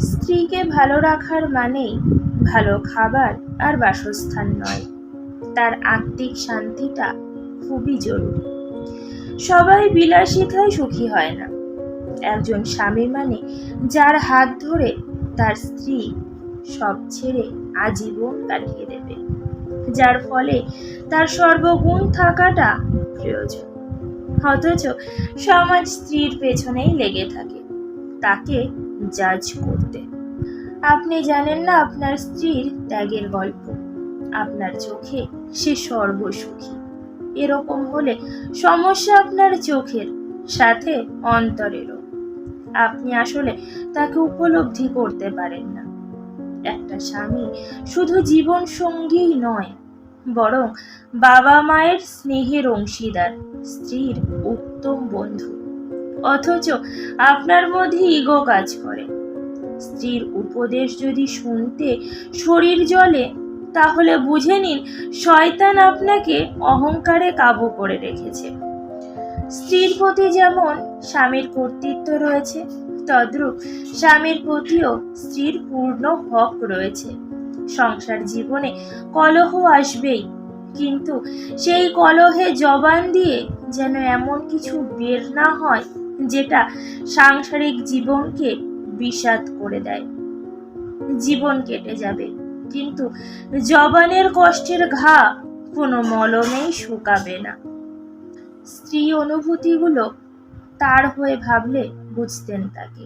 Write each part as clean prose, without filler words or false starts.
স্ত্রীকে ভালো রাখার মানেই ভালো খাবার আর বাসস্থান নয়, তার আত্মিক শান্তিটা খুবই জরুরি। সবাই বিলাসিতায় সুখী হয় না। একজন স্বামী মানে যার হাত ধরে তার স্ত্রী সব ছেড়ে আজীবন কাটিয়ে দেবে, যার ফলে তার সর্বগুণ থাকাটা প্রয়োজন। অথচ সমাজ স্ত্রীর পেছনেই লেগে থাকে তাকে জাজ করতে। আপনি জানেন না আপনার স্ত্রীর ত্যাগের গল্প। আপনার চোখে সে সর্বসুখী। এরকম হলে সমস্যা আপনার চোখের সাথে অন্তরেরও। আপনি আসলে তাকে উপলব্ধি করতে পারেন না। একটা স্বামী শুধু জীবন সঙ্গীই নয়, বরং বাবা মায়ের স্নেহের অংশীদার, স্ত্রীর উত্তম বন্ধু। অথচ আপনার মধ্যে ইগো কাজ করে। স্ত্রীর উপদেশ যদি শুনতে শরীর জ্বলে, তাহলে বুঝে নিন শয়তান আপনাকে অহংকারে কাবু করে রেখেছে। স্ত্রীর প্রতি যেমন স্বামীর কর্তৃত্ব রয়েছে, তদ্রূপ স্বামীর প্রতিও স্ত্রীর পূর্ণ হক রয়েছে। সংসার জীবনে কলহ আসবেই, কিন্তু সেই কলহে জবান দিয়ে যেন এমন কিছু বের না হয় যেটা সাংসারিক জীবনকে বিষাদ করে দেয়। জীবন কেটে যাবে, কিন্তু জবানের কষ্টের ঘা কোনো মলমেই শুকাবে না। স্ত্রী অনুভূতিগুলো তার হয়ে ভাবলে বুঝতেন তাকে।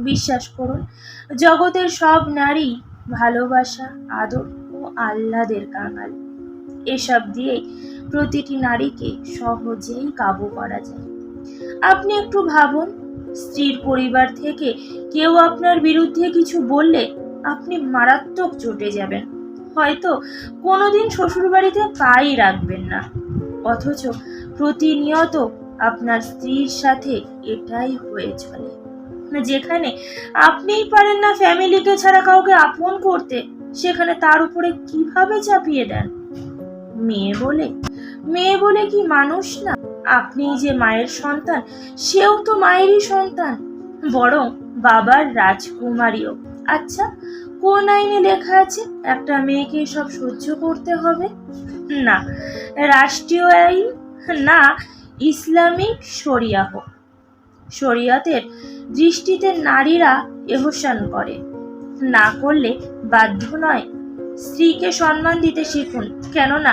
বিশ্বাস করুন, জগতের সব নারী ভালোবাসা, আদর ও আহ্লাদের কাঙাল। এসব দিয়েই প্রতিটি নারীকে সহজেই কাবু করা যায়। আপনি একটু ভাবুন, স্ত্রীর পরিবার থেকে কেউ আপনার বিরুদ্ধে কিছু বললে আপনি মারাত্মক চটে যাবেন, হয়তো কোনোদিন শ্বশুরবাড়িতে পাই রাখবেন না। অথচ প্রতিনিয়ত আপনার স্ত্রীর সাথে এটাই হয়ে চলে। যেখানে আপনিই পারেন না ফ্যামিলিকে ছাড়া কাউকে আপন করতে, সেখানে তার উপরে কিভাবে চাপিয়ে দেন। মেয়ে বলে কি মানুষ না? আপনি যে মায়ের সন্তান, সেও তো মায়েরই সন্তান, বরং বাবার রাজকুমারীও। আচ্ছা, কোন আইনে লেখা আছে একটা মেয়েকে সব সহ্য করতে হবে? না রাষ্ট্রীয় আইন, না ইসলামিক শরিয়াহ। শরিয়তের দৃষ্টিতে নারীরা এহসান করে, না করলে বাধ্য নয়। স্ত্রীকে সম্মান দিতে শিখুন, কেননা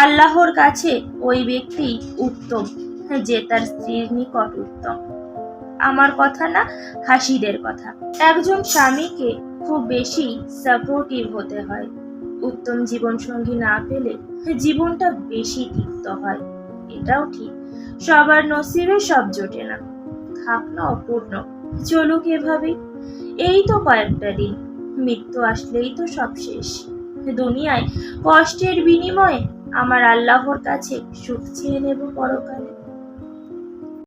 আল্লাহর কাছে ওই ব্যক্তি উত্তম যে তার স্ত্রীর নিকট উত্তম। আমার কথা না, হাসিদের কথা। একজন স্বামীকে খুব বেশি সাপোর্টিভ হতে হয়। উত্তম জীবন সঙ্গী না পেলে জীবনটা বেশি তিক্ত হয়। এটাও ঠিক, সবার নসিবে সব জোটে না, থাক না অপূর্ণ। চলুক এভাবেই। এই তো কয়েকটা দিন, মৃত্যু আসলেই তো সব শেষ। দুনিয়ায় কষ্টের বিনিময়ে আমার আল্লাহর কাছে সুখ চেয়ে নেব পরকালে।